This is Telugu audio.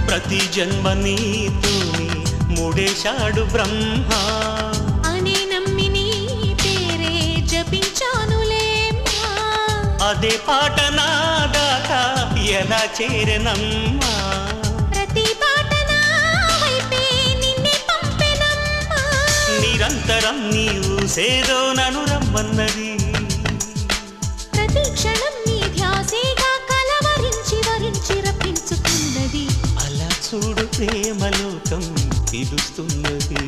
ప్రతి జన్మ నీతోని మూడేశాడు బ్రహ్మ అనే నమ్మి నీ పేరే జపించానులేమ్మా అదే పాట నా దాకా ఎలా చేరనమ్మా ప్రతి పాట నా వైపే నిన్నే పంపెనమ్మా నిరంతరం నీవు సేదో నను రమ్మన్నది ప్రతి క్షణం నీ ధ్యాసేగా కలవరించి వరించి రప్పించుకున్నది అలా చూడు ప్రేమలోకం పిలుస్తున్నది